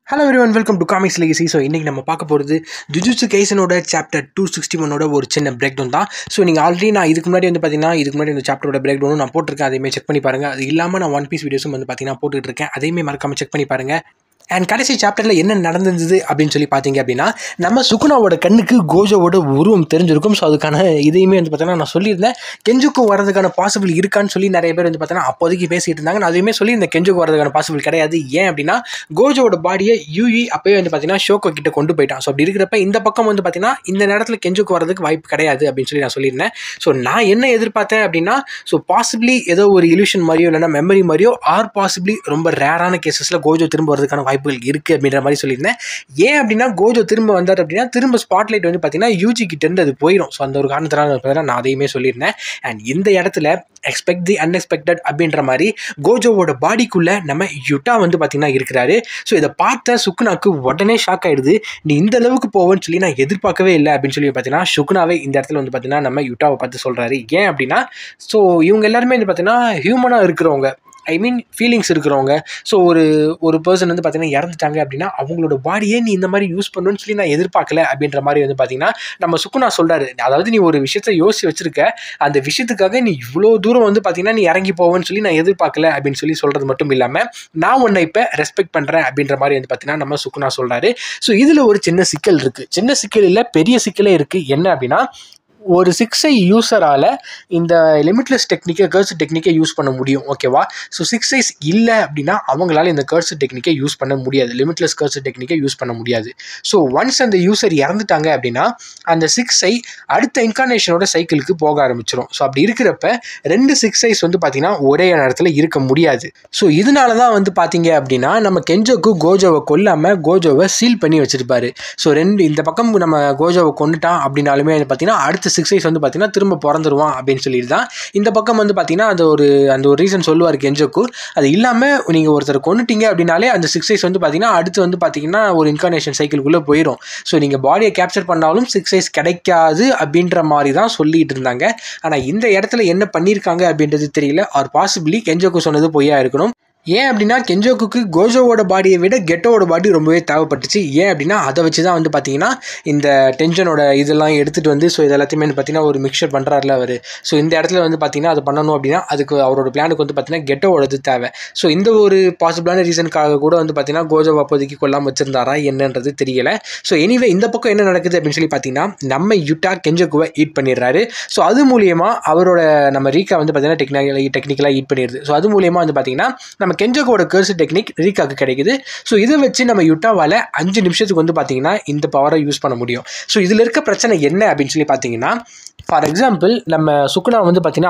Hello everyone, welcome to comics legacy. So இன்றைக்கி நம்ம பார்க்க போகிறது ஜுஜுட்சு கைசனோட சாப்டர் 261 ஒரு சின்ன பிரேக் டவுன் தான். ஸோ நீங்கள் ஆல்ரெடி நான் இதுக்கு முன்னாடி இந்த சாப்டரோட பிரேக் டவுனும் நான் போட்டிருக்கேன். அதையுமே செக் பண்ணி பாருங்கள். அது இல்லாமல் நான் ஒன் பீஸ் வீடியோஸும் போட்டுட்டு இருக்கேன். அதையுமே மறக்காமல் செக் பண்ணி பாருங்கள். அண்ட் கடைசி சாப்டரில் என்ன நடந்தது அப்படின்னு சொல்லி பார்த்தீங்க அப்படின்னா, நம்ம சுகுனாவோட கண்ணுக்கு கோஜோவோட உருவம் தெரிஞ்சிருக்கும். ஸோ அதுக்கான இதையுமே நான் சொல்லியிருந்தேன். கெஞ்சுக்கு வரதுக்கான பாசிபிள் இருக்கான்னு சொல்லி நிறைய பேர் அப்போதைக்கு பேசிட்டு இருந்தாங்க. நான் அதையுமே சொல்லி இந்த கெஞ்சுக்கு வரதுக்கான பாசிபிள் கிடையாது. ஏன் அப்படின்னா, கோஜோவோட பாடியை யூஇ அப்போயே ஷோக்கோ கிட்ட கொண்டு போயிட்டான். ஸோ அப்படி இருக்கிறப்ப இந்த பக்கம் இந்த நேரத்தில் கெஞ்சுக்கு வரதுக்கு வாய்ப்பு கிடையாது அப்படின்னு சொல்லி நான் சொல்லியிருந்தேன். ஸோ நான் என்ன எதிர்பார்த்தேன் அப்படின்னா, ஸோ பாசிபிளி ஏதோ ஒரு இல்யூஷன் மாதிரியோ இல்லைனா மெமரி மாதிரியோ ஆர் பாசிபிளி ரொம்ப ரேரான கேசஸில் கோஜோ திரும்ப வரதுக்கான வாய்ப்புகள் இருக்குது அப்படின்ற மாதிரி சொல்லியிருந்தேன். ஏன் அப்படின்னா, கோஜோ திரும்ப வந்தார் அப்படின்னா திரும்ப ஸ்பாட்லைட் யூஜி கிட்ட இருந்து அது போயிடும். ஸோ அந்த ஒரு காரணத்தினால நான் அதையுமே சொல்லியிருந்தேன். அண்ட் இந்த இடத்துல எக்ஸ்பெக்ட் தி அன்எக்ஸ்பெக்டட் அப்படின்ற மாதிரி கோஜோவோட பாடிக்குள்ள நம்ம யுட்டா இருக்கிறாரு. ஸோ இதை பார்த்த சுக்குனாக்கு உடனே ஷாக் ஆயிடுது. நீ இந்த அளவுக்கு போவேன்னு சொல்லி நான் எதிர்பார்க்கவே இல்லை அப்படின்னு சொல்லி சுக்குனாவே இந்த இடத்துல நம்ம யுட்டாவை பார்த்து சொல்றாரு. ஏன் அப்படின்னா, ஸோ இவங்க எல்லாருமே ஹியூமனாக இருக்கிறவங்க, ஐ மீன் ஃபீலிங்ஸ் இருக்கிறவங்க. ஸோ ஒரு பர்சன் இறந்துட்டாங்க அப்படின்னா அவங்களோட பாடியே நீ இந்த மாதிரி யூஸ் பண்ணணும்னு சொல்லி நான் எதிர்பார்க்கல அப்படின்ற மாதிரி நம்ம சுக்குனா சொல்கிறாரு. அதாவது நீ ஒரு விஷயத்தை யோசிச்சு வச்சிருக்க, அந்த விஷயத்துக்காக நீ இவ்வளோ தூரம் நீ இறங்கி போவேன்னு சொல்லி நான் எதிர்பார்க்கல அப்படின்னு சொல்லி சொல்கிறது மட்டும் இல்லாமல், நான் உன்னை இப்போ ரெஸ்பெக்ட் பண்ணுறேன் அப்படின்ற மாதிரி நம்ம சுக்குனா சொல்கிறாரு. ஸோ இதில் ஒரு சின்ன சிக்கல் இருக்குது. சின்ன சிக்கல் இல்லை, பெரிய சிக்கலே இருக்குது. என்ன அப்படின்னா, ஒரு 6i யூஸரால் இந்த லிமிட்லெஸ் டெக்னிக்கை, கர்ஸ் டெக்னிக்கை யூஸ் பண்ண முடியும். ஓகேவா? ஸோ 6i's இல்லை அப்படின்னா அவங்களால இந்த கர்ஸ் டெக்னிக்கை யூஸ் பண்ண முடியாது. லிமிட்லெஸ் கர்ஸ் டெக்னிக்கை யூஸ் பண்ண முடியாது. ஸோ ஒன்ஸ் அந்த யூஸர் இறந்துட்டாங்க அப்படின்னா அந்த 6i அடுத்த இன்கார்னேஷனோட சைக்கிளுக்கு போக ஆரம்பிச்சிடும். ஸோ அப்படி இருக்கிறப்ப 2 6i's ஒரே நேரத்தில் இருக்க முடியாது. ஸோ இதனால தான் பார்த்தீங்க அப்படின்னா நம்ம கெஞ்சோக்கு கோஜோவை கொல்லாமல் கோஜோவை சீல் பண்ணி வச்சிருப்பாரு. ஸோ இந்த பக்கம் நம்ம கோஜோவை கொண்டுட்டான் அப்படின்னாலுமே அடுத்த 6i's திரும்ப பிறந்துருவான் அப்படின்னு சொல்லிட்டு தான் இந்த பக்கம் அந்த ஒரு ரீசன் சொல்லுவார் கெஞ்சோக்கு. அது இல்லாமல் நீங்கள் ஒருத்தர் கொண்டுட்டீங்க அப்படின்னாலே அந்த 6i's அடுத்து ஒரு இன்கார்னேஷன் சைக்கிள்குள்ளே போயிடும். ஸோ நீங்கள் பாடியை கேப்சர் பண்ணாலும் 6i's கிடைக்காது அப்படின்ற மாதிரி தான் சொல்லிட்டு இருந்தாங்க. ஆனால் இந்த இடத்துல என்ன பண்ணியிருக்காங்க அப்படின்றது தெரியல. ஆர் பாசிபிளி கெஞ்சோக்கு சொன்னது பொய்யா இருக்கணும். ஏன் அப்படின்னா, கெஞ்சோக்கு கோஜோவோட பாடியை விட கெட்டோவோட பாடி ரொம்பவே தேவைப்பட்டுச்சு. ஏன் அப்படின்னா, அதை வச்சு தான் இந்த டென்ஷனோட இதெல்லாம் எடுத்துகிட்டு ஸோ இது எல்லாத்தையுமே ஒரு மிக்சர் பண்ணுறாருல அவர். ஸோ இந்த இடத்துல அது பண்ணணும் அப்படின்னா அதுக்கு அவரோட பிளானுக்கு கெட்டோவோடது தேவை. ஸோ இந்த ஒரு பாசிபிளான ரீசனுக்காக கூட கோஜோவை அப்போதைக்கு கொல்லாமல் வச்சிருந்தாரா என்னன்றது தெரியல. ஸோ எனிவே இந்த பக்கம் என்ன நடக்குது அப்படின்னு சொல்லி நம்ம யுட்டா கெஞ்சோக்குவை ஈட் பண்ணிடுறாரு. ஸோ அது மூலியமாக அவரோட நம்ம ரீக்கா டெக்னிக்கலாக ஈட் பண்ணிடுது. ஸோ அது மூலியமாக நம்ம கெஞ்சோக்கோட கர்ஸ் டெக்னிக் ரீக்காக்கு கிடைக்குது. ஸோ இதை வச்சு நம்ம யுட்டாவால் 5 நிமிஷத்துக்கு இந்த பவரை யூஸ் பண்ண முடியும். ஸோ இதில் இருக்க பிரச்சனை என்ன அப்படின்னு சொல்லி பார்த்தீங்கன்னா, ஃபார் எக்ஸாம்பிள் நம்ம சுக்குனா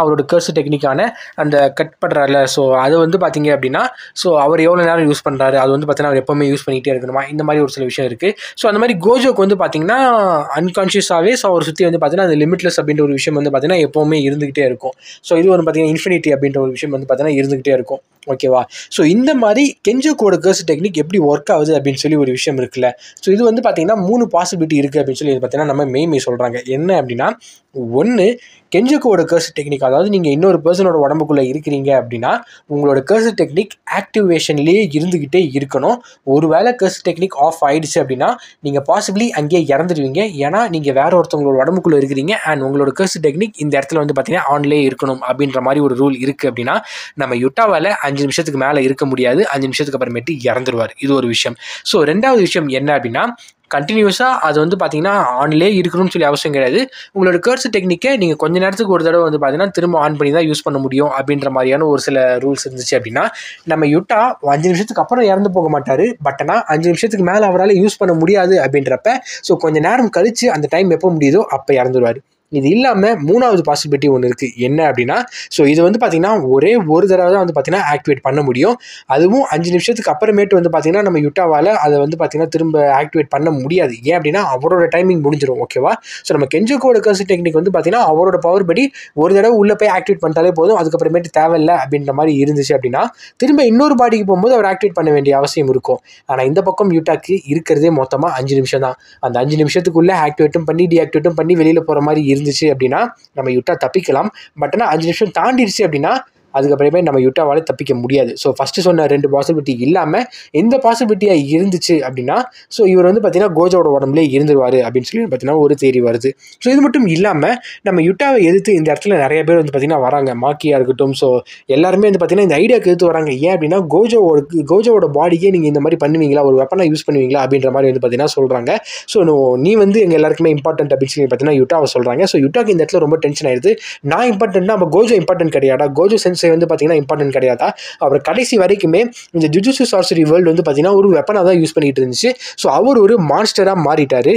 அவரோட கர்ஸ் டெக்னிக்கான அந்த கட் பண்ணுறாருல, ஸோ அது பார்த்தீங்க அப்படின்னா, ஸோ அவர் எவ்வளோ நேரம் யூஸ் பண்ணுறாரு, அது அவர் எப்போவுமே யூஸ் பண்ணிகிட்டே இருக்கணுமா, இந்த மாதிரி ஒரு சில விஷயம் இருக்குது. ஸோ அந்த மாதிரி கோஜோக்கு பார்த்தீங்கன்னா அன்கான்ஷியஸாகவே ஸோ அவர் சுற்றி அந்த லிமிட்லெஸ் அப்படின்ற ஒரு விஷயம் எப்போவுமே இருந்துகிட்டே இருக்கும். ஸோ இது இன்ஃபினிட்டி அப்படின்ற ஒரு விஷயம் இருந்துகிட்டே இருக்கும். ஓகேவா? ஸோ இந்த மாதிரி கெஞ்சோக்கோட கர்ஸ் டெக்னிக் எப்படி ஒர்க் ஆகுது அப்படின்னு சொல்லி ஒரு விஷயம் இருக்குல்ல. ஸோ இது பார்த்தீங்கன்னா 3 பாசிபிலிட்டி இருக்குது அப்படின்னு சொல்லி நம்ம மெய்மே சொல்கிறாங்க. என்ன அப்படின்னா, ஒன்று கெஞ்சோக்கோட கர்ஸ் டெக்னிக், அதாவது நீங்கள் இன்னொரு பர்சனோட உடம்புக்குள்ளே இருக்கிறீங்க அப்படின்னா உங்களோட கர்ஸ் டெக்னிக் ஆக்டிவேஷன்லேயே இருந்துக்கிட்டே இருக்கணும். ஒரு வேளை கர்ஸ் டெக்னிக் ஆஃப் ஆகிடுச்சு அப்படின்னா நீங்கள் பாசிபிளி அங்கேயே இறந்துடுவீங்க. ஏன்னா நீங்கள் வேற ஒருத்தவங்களோட உடம்புக்குள்ளே இருக்கிறீங்க அண்ட் உங்களோட கர்ஸ் டெக்னிக் இந்த இடத்துல பார்த்தீங்கன்னா ஆன்லேயே இருக்கணும் அப்படின்ற மாதிரி ஒரு ரூல் இருக்குது. அப்படின்னா நம்ம யுட்டாவால் 5 நிமிஷத்துக்கு மேலே இருக்க முடியாது. 5 நிமிஷத்துக்கு அப்புறமேட்டு இறந்துருவார். இது ஒரு விஷயம். ஸோ ரெண்டாவது விஷயம் என்ன அப்படின்னா, கண்டினியூஸாக அது பார்த்தீங்கன்னா ஆன்லேயே இருக்கணும்னு சொல்லி அவசியம் கிடையாது. உங்களோட கர்ஸ் டெக்னிக்கை நீங்கள் கொஞ்சம் நேரத்துக்கு ஒரு தடவை பார்த்தீங்கன்னா திரும்ப ஆன் பண்ணி தான் யூஸ் பண்ண முடியும் அப்படின்ற மாதிரியான ஒரு சில ரூல்ஸ் இருந்துச்சு அப்படின்னா, நம்ம யுட்டா 5 நிமிஷத்துக்கு அப்புறம் இறந்து போக மாட்டார். பட் ஆனால் 5 நிமிஷத்துக்கு மேலே அவரால் யூஸ் பண்ண முடியாது அப்படின்றப்ப ஸோ கொஞ்சம் நேரம் கழித்து அந்த டைம் எப்போ முடியுதோ அப்போ இறந்துருவார். இது இல்லாமல் 3வது பாசிபிலிட்டி ஒன்று இருக்குது. என்ன அப்படின்னா, ஸோ இது பார்த்தீங்கன்னா ஒரே ஒரு தடவை தான் பார்த்தீங்கன்னா ஆக்டிவேட் பண்ண முடியும். அதுவும் 5 நிமிஷத்துக்கு அப்புறமேட்டு பார்த்தீங்கன்னா நம்ம யுட்டாவால் அதை பார்த்தீங்கன்னா திரும்ப ஆக்டிவேட் பண்ண முடியாது. ஏன் அப்படின்னா அவரோட டைமிங் முடிஞ்சிடும். ஓகேவா? ஸோ நம்ம கெஞ்சோக்கோட கர்ஸ் டெக்னிக் பார்த்தீங்கன்னா அவரோட பவர் படி ஒரு தடவை உள்ளே போய் ஆக்டிவேட் பண்ணிட்டாலே போதும், அதுக்கப்புறமேட்டு தேவையில்லை அப்படின்ற மாதிரி இருந்துச்சு அப்படின்னா திரும்ப இன்னொரு பாடிக்கு போகும்போது அவர் ஆக்டிவேட் பண்ண வேண்டிய அவசியம் இருக்கும். ஆனால் இந்த பக்கம் யுட்டாக்கு இருக்கிறதே மொத்தமாக 5 நிமிஷம் தான். அந்த 5 நிமிஷத்துக்குள்ளே ஆக்டிவேட்டும் பண்ணி டீஆக்டிவேட்டும் பண்ணி வெளியில் போகிற மாதிரி இருந்துச்சு அப்படின்னா நம்ம யுட்டா தப்பிக்கலாம். பட் ஆனால் 5 நிமிஷம் தாண்டிடுச்சு அப்படின்னா அதுக்கப்புறமே நம்ம யுட்டாவால் தப்பிக்க முடியாது. ஸோ ஃபஸ்ட்டு சொன்ன 2 பாசிபிலிட்டி இல்லாமல் எந்த பாசிபிலிட்டியாக இருந்துச்சு அப்படின்னா ஸோ இவர் வந்து பார்த்தீங்கன்னா கோஜோட உடம்புலேயே இருந்துருவார் அப்படின்னு சொல்லி பார்த்தீங்கன்னா ஒரு தேரி வருது. ஸோ இது மட்டும் இல்லாமல் நம்ம யுட்டாவை எதிர்த்து இந்த இடத்துல நிறைய பேர் வந்து பார்த்தீங்கன்னா வராங்க, மாக்கியாக இருக்கட்டும். ஸோ எல்லாருமே வந்து பார்த்தீங்கன்னா இந்த ஐடியாவுக்கு எதிர்த்து வராங்க. ஏன் அப்படின்னா கோஜோவோட பாடிக்கே நீங்கள் இந்த மாதிரி பண்ணுவீங்களா, ஒரு வெப்பனாக யூஸ் பண்ணுவீங்களா அப்படின்ற மாதிரி வந்து பார்த்தீங்கன்னா சொல்கிறாங்க. ஸோ நீ வந்து எங்கள் எல்லாருக்குமே இம்பார்ட்டன்ட் அப்படின்னு சொல்லி பார்த்தீங்கன்னா யுட்டாவை சொல்கிறாங்க. ஸோ யுட்டாக்கு இந்த இடத்துல ரொம்ப டென்ஷன் ஆயிடுது. நான் இம்பார்ட்டன்ட்னா அப்போ கோஜோ இம்பார்ட்டன்ட் கிடையாதா, கோஜோ சென்சை வந்து பார்த்தீங்கன்னா இம்பார்ட்டன்ட் கிடையாதா. அவர் கடைசி வரைக்குமே இந்த ஜுஜுட்சு சார்சரி வேர்ல்டு வந்து பார்த்தீங்கன்னா ஒரு வெப்பனாக தான் யூஸ் பண்ணிட்டு இருந்துச்சு. ஸோ அவர் ஒரு மான்ஸ்டராக மாறிட்டார்.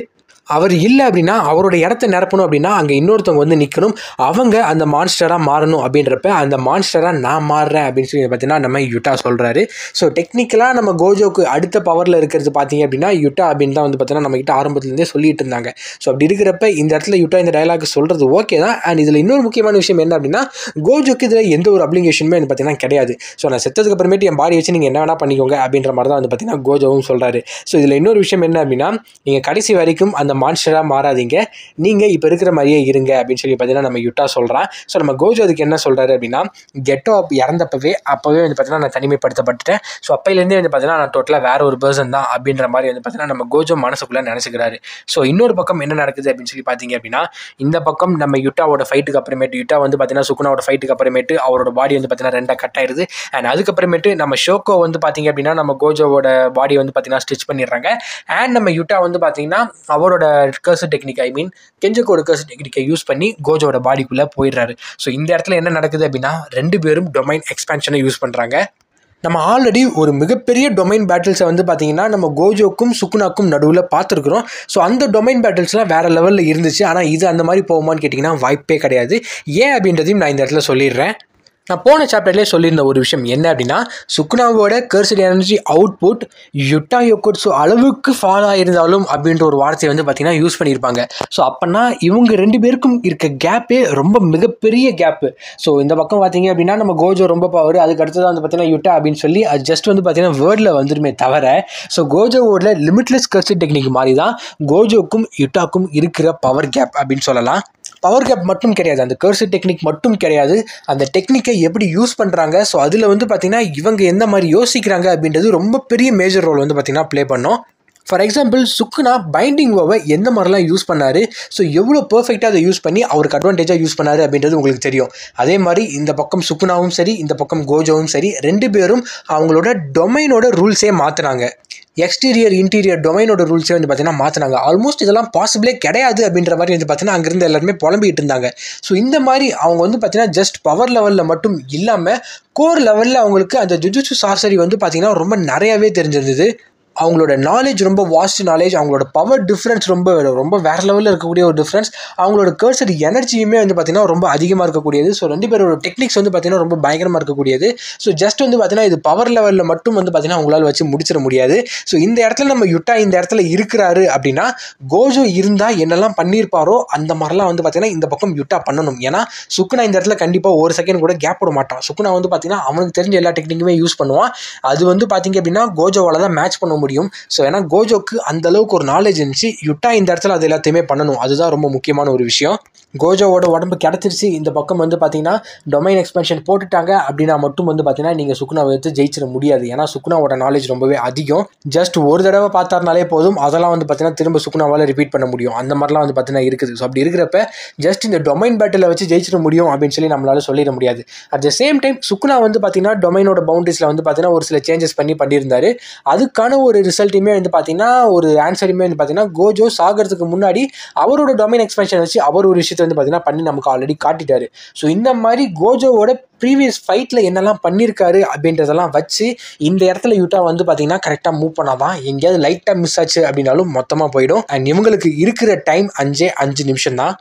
அவர் இல்லை அப்படின்னா அவரோட இடத்த நிரப்பணும் அப்படின்னா அங்கே இன்னொருத்தவங்க வந்து நிற்கணும், அவங்க அந்த மான்ஸ்டராக மாறணும். அப்படின்றப்ப அந்த மான்ஸ்டராக நான் மாறுறேன் அப்படின்னு சொல்லி பார்த்தீங்கன்னா நம்ம யுட்டா சொல்கிறாரு. ஸோ டெக்னிக்கலாக நம்ம கோஜோக்கு அடுத்த பவரில் இருக்கிறது பார்த்தீங்க அப்படின்னா யுட்டா அப்படின்னு தான் வந்து பார்த்தீங்கன்னா நம்மகிட்ட ஆரம்பத்துலேருந்தே சொல்லிட்டு இருந்தாங்க. ஸோ அப்படி இருக்கிறப்ப இந்த இடத்துல யுட்டா இந்த டயலாக் சொல்கிறது ஓகே தான். அண்ட் இதில் இன்னொரு முக்கியமான விஷயம் என்ன அப்படின்னா கோஜோக்கு இதில் எந்த ஒரு அப்ளிகேஷனுமே வந்து பார்த்தீங்கன்னா கிடையாது. ஸோ நான் செத்ததுக்கு அப்புறமேட்டு என் பாடி வச்சு நீங்கள் என்ன வேணால் பண்ணிக்கோங்க அப்படின்ற மாதிரி தான் வந்து பார்த்தீங்கன்னா கோஜோவும் சொல்கிறாரு. ஸோ இதில் இன்னொரு விஷயம் என்ன அப்படின்னா நீங்கள் கடைசி வரைக்கும் அந்த மான்ஸ்டராக மாறாதீங்க, நீங்கள் இப்போ இருக்கிற மாதிரியே இருங்க அப்படின்னு சொல்லி பார்த்தீங்கன்னா நம்ம யுட்டா சொல்கிறான். ஸோ நம்ம கோஜோ அதுக்கு என்ன சொல்கிறாரு அப்படின்னா கெட்டோ இறந்தப்பவே வந்து பார்த்தீங்கன்னா நான் தனிமைப்படுத்தப்பட்டுட்டேன். ஸோ அப்பையிலேருந்தே வந்து பார்த்தீங்கன்னா நான் டோட்டலாக வேற ஒரு பர்சன் தான் அப்படின்ற மாதிரி வந்து பார்த்தீங்கன்னா நம்ம கோஜோ மனசுக்குள்ளே நினச்சிக்கிறாரு. ஸோ இன்னொரு பக்கம் என்ன நடக்குது அப்படின்னு சொல்லி பார்த்தீங்க அப்படின்னா இந்த பக்கம் நம்ம யுட்டாவோட ஃபைட்டுக்கு அப்புறமேட்டு யுட்டா வந்து பார்த்தீங்கன்னா சுகுனாவோட ஃபைட்டுக்கு அப்புறமேட்டு அவரோட பாடி வந்து பார்த்தீங்கன்னா 2 கட் ஆயிடுது. அண்ட் அதுக்கப்புறமேட்டு நம்ம ஷோக்கோ வந்து பார்த்தீங்க அப்படின்னா நம்ம கோஜோவோட பாடி வந்து பார்த்தீங்கன்னா ஸ்டிச் பண்ணிடுறாங்க. அண்ட் நம்ம யுட்டா வந்து பார்த்தீங்கன்னா அவரோட கர்ஸ் டெக்னிக் கெஞ்சோக்கோட கர்ஸ் டெக்னிக்கை யூஸ் பண்ணி கோஜோட பாடிக்குள்ளே போயிடுறாரு. ஸோ இந்த இடத்துல என்ன நடக்குது அப்படின்னா 2 பேரும் டொமைன் எக்ஸ்பேன்ஷனை யூஸ் பண்ணுறாங்க. நம்ம ஆல்ரெடி ஒரு மிகப்பெரிய டொமைன் பேட்டில்ஸை வந்து பார்த்தீங்கன்னா நம்ம கோஜோக்கும் சுகுனாக்கும் நடுவில் பார்த்துருக்குறோம். ஸோ அந்த டொமைன் பேட்டில்ஸ்லாம் வேறு லெவலில் இருந்துச்சு. ஆனால் இது அந்த மாதிரி போகுமான்னு கேட்டிங்கன்னா வாய்ப்பே கிடையாது. ஏன் அப்படின்றதையும் நான் இந்த இடத்துல சொல்லிடுறேன். நான் போன சாப்டர்லேயே சொல்லியிருந்த ஒரு விஷயம் என்ன அப்படின்னா சுகுனாவோட கர்ஸ்டு எனர்ஜி அவுட்புட் யுட்டா யோகோட்சு அளவுக்கு ஃபால் ஆகிருந்தாலும் அப்படின்ற ஒரு வார்த்தையை வந்து பார்த்தீங்கன்னா யூஸ் பண்ணியிருப்பாங்க. ஸோ அப்போனா இவங்க 2 பேருக்கும் இருக்க கேப்பே ரொம்ப மிகப்பெரிய கேப்பு. ஸோ இந்த பக்கம் பார்த்தீங்க அப்படின்னா நம்ம கோஜோ ரொம்ப பவர், அதுக்கு அடுத்ததான் வந்து பார்த்தீங்கன்னா யுட்டா அப்படின்னு சொல்லி அது ஜஸ்ட் வந்து பார்த்தீங்கன்னா வேர்டில் வந்துருமே தவிர ஸோ கோஜோவோட லிமிட்லெஸ் கர்ஸ்டு டெக்னிக் மாதிரி தான் கோஜோக்கும் யுட்டாக்கும் இருக்கிற பவர் கேப் அப்படின்னு சொல்லலாம். பவர் கேப் மட்டும் கிடையாது, அந்த கர்ஸ் டெக்னிக் மட்டும் கிடையாது, அந்த டெக்னிக்கை எப்படி யூஸ் பண்ணுறாங்க. ஸோ அதில் வந்து பார்த்திங்கன்னா இவங்க எந்த மாதிரி யோசிக்கிறாங்க அப்படின்றது ரொம்ப பெரிய மேஜர் ரோல் வந்து பார்த்திங்கன்னா ப்ளே பண்ணோம். ஃபார் எக்ஸாம்பிள் சுகுனா பைண்டிங் ஓவை எந்த மாதிரிலாம் யூஸ் பண்ணார், ஸோ எவ்வளோ பர்ஃபெக்டாக அதை யூஸ் பண்ணி அவருக்கு அட்வான்டேஜாக யூஸ் பண்ணார் அப்படின்றது உங்களுக்கு தெரியும். அதே மாதிரி இந்த பக்கம் சுகுனாவும் சரி இந்த பக்கம் கோஜோவும் சரி 2 பேரும் அவங்களோட டொமைனோட ரூல்ஸே மாற்றினாங்க. எக்ஸ்டீரியர் இன்டீரியர் டொமைனோட ரூல்ஸே வந்து பார்த்தீங்கன்னா மாற்றினாங்க. ஆல்மோஸ்ட் இதெல்லாம் பாசிபிளே கிடையாது அப்படின்ற மாதிரி வந்து பார்த்தீங்கன்னா அங்கேருந்து எல்லாருமே புலம்பிகிட்டு இருந்தாங்க. ஸோ இந்த மாதிரி அவங்க வந்து பார்த்தீங்கன்னா ஜஸ்ட் பவர் லெவலில் மட்டும் இல்லாமல் கோர் லெவலில் அவங்களுக்கு அந்த ஜுஜுட்சு சார்சரி வந்து பார்த்தீங்கன்னா ரொம்ப நிறையாவே தெரிஞ்சிருந்தது. அவங்களோட நாலேஜ் ரொம்ப வாஸ்ட் நாலேஜ், அவங்களோட பவர் டிஃப்ரென்ஸ் ரொம்ப வேறு லெவலில் இருக்கக்கூடிய ஒரு டிஃப்ரென்ஸ், அவங்களோட கர்சர் எனர்ஜியுமே வந்து பார்த்திங்கன்னா ரொம்ப அதிகமாக இருக்கக்கூடியது. ஸோ 2 பேரோட டெக்னிக்ஸ் வந்து பார்த்திங்கன்னா ரொம்ப பயங்கரமாக இருக்கக்கூடியது. ஸோ ஜஸ்ட் வந்து பார்த்திங்கன்னா இது பவர் லெவலில் மட்டும் வந்து பார்த்திங்கன்னா அவங்களால வச்சு முடிச்சிட முடியாது. ஸோ இந்த இடத்துல நம்ம யுட்டா இந்த இடத்துல இருக்கிறாரு அப்படின்னா கோஜோ இருந்தால் என்னெல்லாம் பண்ணியிருப்பாரோ அந்த மாதிரிலாம் வந்து பார்த்திங்கன்னா இந்த பக்கம் யுட்டா பண்ணணும். ஏன்னா சுகுனா இந்த இடத்துல கண்டிப்பாக ஒரு செகண்ட் கூட கேப் விட மாட்டான். சுகுனா வந்து பார்த்திங்கன்னா அவனுக்கு தெரிஞ்ச எல்லா டெக்னிக்குமே யூஸ் பண்ணுவான். அது வந்து பார்த்திங்க அப்படின்னா கோஜோவால் தான் மேட்ச் பண்ண முடியும். ஸோ ஏன்னா கோஜோக்கு அந்த அளவுக்கு ஒரு நாலேஜ் இருந்துச்சு, யுட்டா இந்த இடத்துல அது எல்லாத்தையுமே பண்ணணும். அதுதான் ரொம்ப முக்கியமான ஒரு விஷயம். கோஜோவோட உடம்பு கிடச்சிருச்சு, இந்த பக்கம் வந்து பார்த்தீங்கன்னா டொமைன் எக்ஸ்பென்ஷன் போட்டுட்டாங்க அப்படின்னா மட்டும் வந்து பார்த்தீங்கன்னா நீங்கள் சுகுனாவை எடுத்து ஜெயிச்சிட முடியாது. ஏன்னா சுகுனாவோட நாலேஜ் ரொம்பவே அதிகம். ஜஸ்ட் ஒரு தடவை பார்த்தாருனாலே போதும், அதெல்லாம் வந்து பார்த்தீங்கன்னா திரும்ப சுகுனாவால் ரிப்பீட் பண்ண முடியும். அந்த மாதிரிலாம் வந்து பார்த்தீங்கன்னா இருக்குது. ஸோ அப்படி இருக்கிறப்ப ஜஸ்ட் இந்த டொமைன் பேட்டில் வச்சு ஜெயிச்சிட முடியும் அப்படின்னு சொல்லி நம்மளால சொல்லிட முடியாது. At the same time Suguna வந்து பார்த்தீங்கன்னா டொமைனோட பவுண்டரிஸில் வந்து பார்த்தீங்கன்னா ஒரு சில சேஞ்சஸ் பண்ணியிருந்தாரு. அதுக்கான ஒரு ரிசல்ட்டுமே வந்து பார்த்தீங்கன்னா ஒரு ஆன்சருமே வந்து பார்த்தீங்கன்னா கோஜோ சாகிறதுக்கு முன்னாடி அவரோட டொமைன் எக்ஸ்பென்ஷன் வச்சு அவர் ஒரு விஷயத்தை வந்து பார்த்தீங்கன்னா பண்ணி நமக்கு ஆல்ரெடி காட்டிட்டாரு. ஸோ இந்த மாதிரி கோஜோவோட ப்ரீவியஸ் ஃபைட்டில் என்னெல்லாம் பண்ணியிருக்காரு அப்படின்றதெல்லாம் வச்சு இந்த இடத்துல யூட்டா வந்து பார்த்தீங்கன்னா கரெக்டாக மூவ் பண்ணாதான், எங்கேயாவது லைட்டாக மிஸ் ஆச்சு அப்படின்னாலும் மொத்தமாக போயிடும். அண்ட் இவங்களுக்கு இருக்கிற டைம் 5 நிமிஷம் தான்.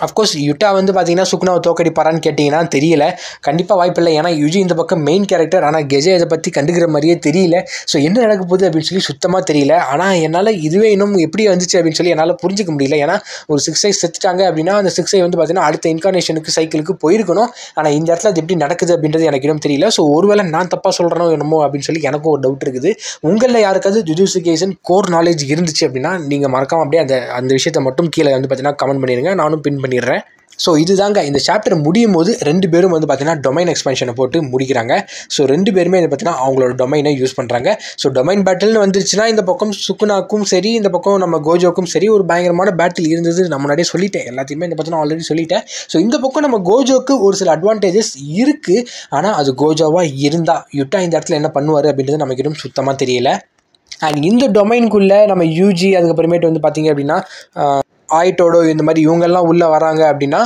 அஃப்கோர்ஸ் யுட்டா வந்து பார்த்தீங்கன்னா சுகுனாவை தோக்கடிப்பாரான்னு கேட்டிங்கன்னா தெரியல, கண்டிப்பாக வாய்ப்பில்லை. ஏன்னா யுஜி இந்த பக்கம் மெயின் கேரக்டர், ஆனால் கெஜே இதை பற்றி கண்டுக்கிற மாதிரியே தெரியல. ஸோ என்ன நடக்க போகுது அப்படின்னு சொல்லி சுத்தமாக தெரியல. ஆனால் என்னால் இதுவே இன்னும் எப்படி வந்துச்சு அப்படின்னு சொல்லி என்னால் புரிஞ்சிக்க முடியல. ஏன்னா ஒரு 6 செத்துட்டாங்க அப்படின்னா அந்த 6 வந்து பார்த்தீங்கன்னா அடுத்த இன்கார்னேஷனுக்கு சைக்கிளுக்கு போயிருக்கணும். ஆனால் இந்த இடத்துல அது எப்படி நடக்குது அப்படின்றது எனக்கு இன்னும் தெரியல. ஸோ ஒருவேளை நான் தப்பாக சொல்கிறேனோ என்னமோ அப்படின்னு சொல்லி எனக்கும் ஒரு டவுட் இருக்குது. உங்களில் யாருக்காவது ஜுஜுட்சு கைசன் கோர் நாலேஜ் இருந்துச்சு அப்படின்னா நீங்கள் மறக்காம அப்படியே அந்த விஷயத்தை மட்டும் கீழே வந்து பார்த்தீங்கன்னா கமெண்ட் பண்ணிடுங்க, நானும் பின் பண்ணிடுறேன். ஸோ இதுதாங்க இந்த சாப்டர் முடியும் போது 2 பேரும் வந்து பார்த்தீங்கன்னா டொமைன் எக்ஸ்பென்ஷனை போட்டு முடிக்கிறாங்க. ஸோ 2 பேருமே வந்து பார்த்தீங்கன்னா அவங்களோட டொமைனை யூஸ் பண்ணுறாங்க. ஸோ டொமைன் பேட்டில்னு வந்துருச்சுன்னா இந்த பக்கம் சுக்குனாக்கும் சரி, இந்த பக்கம் நம்ம கோஜோக்கும் சரி ஒரு பயங்கரமான பேட்டில் இருந்தது. நான் முன்னாடியே சொல்லிட்டேன், எல்லாத்தையுமே இந்த பக்கம் ஆல்ரெடி சொல்லிட்டேன். ஸோ இந்த பக்கம் நம்ம கோஜோக்கு ஒரு சில அட்வான்டேஜஸ் இருக்குது. ஆனால் அது கோஜோவாக இருந்தால் யுட்டா இந்த இடத்துல என்ன பண்ணுவார் அப்படின்றது நமக்கு இன்னும் சுத்தமாக தெரியல. அண்ட் இந்த டொமைனுக்குள்ளே நம்ம யூஜி அதுக்கப்புறமேட்டு வந்து பார்த்தீங்க அப்படின்னா ஆயிட்டோடோ இந்த மாதிரி இவங்கெல்லாம் உள்ளே வராங்க அப்படின்னா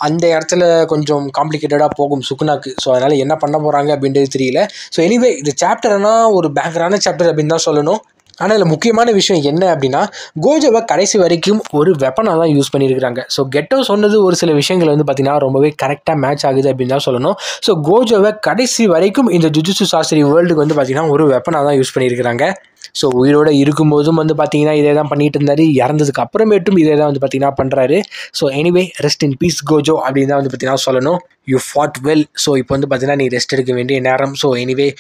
அந்த இடத்துல கொஞ்சம் காம்ப்ளிகேட்டடாக போகும் சுக்குனாக்கு. ஸோ அதனால் என்ன பண்ண போகிறாங்க அப்படின்றது தெரியல. ஸோ எனிவே இந்த சாப்டர்னா ஒரு பேங்கரான சாப்டர் அப்படின்னு தான் சொல்லணும். ஆனால் இதில் முக்கியமான விஷயம் என்ன அப்படின்னா கோஜோவை கடைசி வரைக்கும் ஒரு வெப்பனாக தான் யூஸ் பண்ணியிருக்கிறாங்க. ஸோ கெட்டோ சொன்னது ஒரு சில விஷயங்கள் வந்து பார்த்திங்கன்னா ரொம்பவே கரெக்டாக மேட்ச் ஆகுது அப்படின்னு தான் சொல்லணும். ஸோ கோஜோவை கடைசி வரைக்கும் இந்த ஜுஜுட்சு சாஸ்திரி வேர்ல்டுக்கு வந்து பார்த்திங்கன்னா ஒரு வெப்பனாக தான் யூஸ் பண்ணியிருக்கிறாங்க. ஸோ உயிரோடு இருக்கும்போதும் வந்து பார்த்தீங்கன்னா இதே தான் பண்ணிட்டு இருந்தார், இறந்ததுக்கு அப்புறமேட்டும் இதே தான் வந்து பார்த்தீங்கன்னா பண்ணுறாரு. So anyway rest in peace Gojo அப்படின்னு தான் வந்து பார்த்தீங்கன்னா சொல்லணும். You ஃபாட் well. ஸோ இப்போ வந்து பார்த்தீங்கன்னா நீ ரெஸ்ட் எடுக்க வேண்டிய நேரம். ஸோ எனிவே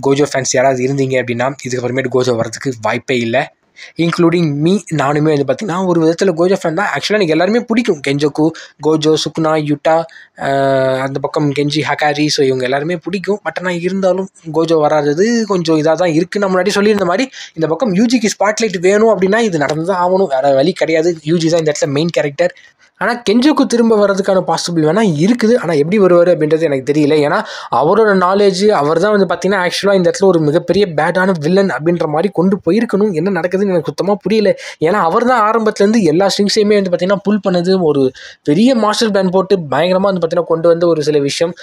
கோஜோ ஃபேன்ஸ் யாராவது இருந்தீங்க அப்படின்னா இதுக்கப்புறமேட்டு கோஜோ வரதுக்கு வாய்ப்பே இல்லை, இன்க்ளூடிங் மீ. நானுமே வந்து பார்த்திங்கன்னா ஒரு விதத்தில் கோஜோ ஃபேன் தான். ஆக்சுவலாக எனக்கு எல்லாருமே பிடிக்கும், கெஞ்சோக்கு, கோஜோ, சுக்குனா, யுட்டா, அந்த பக்கம் கெஞ்சி, ஹக்காரி. ஸோ இவங்க எல்லாருமே பிடிக்கும். பட் ஆனால் இருந்தாலும் கோஜோ வராதது கொஞ்சம் இதாக தான் இருக்குது. நான் முன்னாடி சொல்லியிருந்த மாதிரி இந்த பக்கம் யூஜிக்கு ஸ்பாட்லைட் வேணும் அப்படின்னா இது நடந்து தான் ஆகணும், வேறு வழி கிடையாது. யூஜி தான் இந்த இடத்துல மெயின் கேரக்டர். ஆனால் கெஞ்சோக்கு திரும்ப வர்றதுக்கான பாசிபிள் வேணால் இருக்குது. ஆனால் எப்படி வருவார் அப்படின்றது எனக்கு தெரியல. ஏன்னா அவரோட நாலேஜ் அவர் தான் வந்து பார்த்திங்கன்னா ஆக்சுவலாக இந்த இடத்துல ஒரு மிகப்பெரிய பேடான வில்லன் அப்படின்ற மாதிரி கொண்டு போயிருக்கணும். என்ன நடக்குதுன்னு எனக்கு சுத்தமாக புரியல. ஏன்னா அவர் தான் ஆரம்பத்துலேருந்து எல்லா ஸ்ட்ரிங்ஸையுமே வந்து பார்த்திங்கன்னா புல் பண்ணது. ஒரு பெரிய மாஸ்டர் பிளான் போட்டு பயங்கரமாக வந்து பார்த்திங்கன்னா கொண்டு வந்து ஒரு சில விஷயம்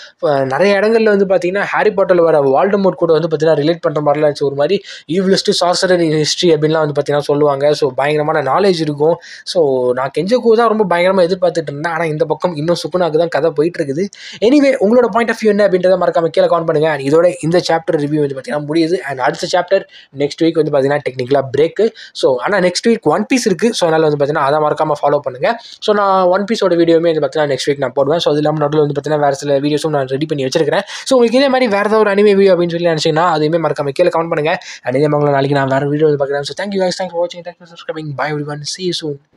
நிறைய இடங்களில் வந்து பார்த்திங்கன்னா ஹாரி பாட்டரில் வர வால்டமோர்ட் கூட வந்து பார்த்திங்கன்னா ரிலேட் பண்ணுற மாதிரிலாம் இருந்துச்சு. ஒரு மாதிரி ஈவிலிஸ்ட்டு சார்சரர் இன் ஹிஸ்ட்ரி அப்படின்லாம் வந்து பார்த்திங்கன்னா சொல்லுவாங்க. ஸோ பயங்கரமான நாலேஜ் இருக்கும். ஸோ நான் கெஞ்சோக்கு தான் ரொம்ப பயங்கரமாக எதிர்பார்த்துட்டு இருந்தேன். ஆனால் இந்த பக்கம் இன்னும் சுக்குனாக்கு தான் கதை போயிட்டு இருக்குது. எனிவே உங்களோட பாயிண்ட் ஆஃப் வியூ என்ன அப்படின்றத மறக்காம கீழே கமெண்ட் பண்ணுங்க. அண்ட் இதோட இந்த சாப்டர் ரிவ்யூ வந்து பார்த்தீங்கன்னா முடியுது. அண்ட் அடுத்த சாப்டர் நெக்ஸ்ட் வீக் வந்து பார்த்தீங்கன்னா டெக்னிக்கலாக பிரேக்கு. ஸோ ஆனால் நெக்ஸ்ட் வீக் ஒன் பீஸ் இருக்குது. ஸோ அதனால் வந்து பார்த்தீங்கன்னா அதை மறக்காம ஃபாலோ பண்ணுங்க. ஸோ நான் ஒன் பீஸோட வீடியோமே வந்து பார்த்தீங்கன்னா நெக்ஸ்ட் வீக் நான் போடுவேன். ஸோ அது இல்லாமல் நடுவில் வந்து பார்த்தீங்கன்னா வேறு சில வீடியோஸும் நான் ரெடி பண்ணி வச்சிருக்கிறேன். ஸோ உங்களுக்கு இதே மாதிரி வேறு ஏதாவது ஒரு அனிமே வீடியோ அப்படின்னு சொல்லி நினச்சிங்கன்னா அதையுமே மறக்காம கீழே கமெண்ட் பண்ணுங்க. அண்ட் இதே மாதிரி நாளைக்கு நான் வேறு வீடியோ பார்க்குறேன். So thank you guys, thanks for watching, thanks for subscribing, bye everyone, see you soon.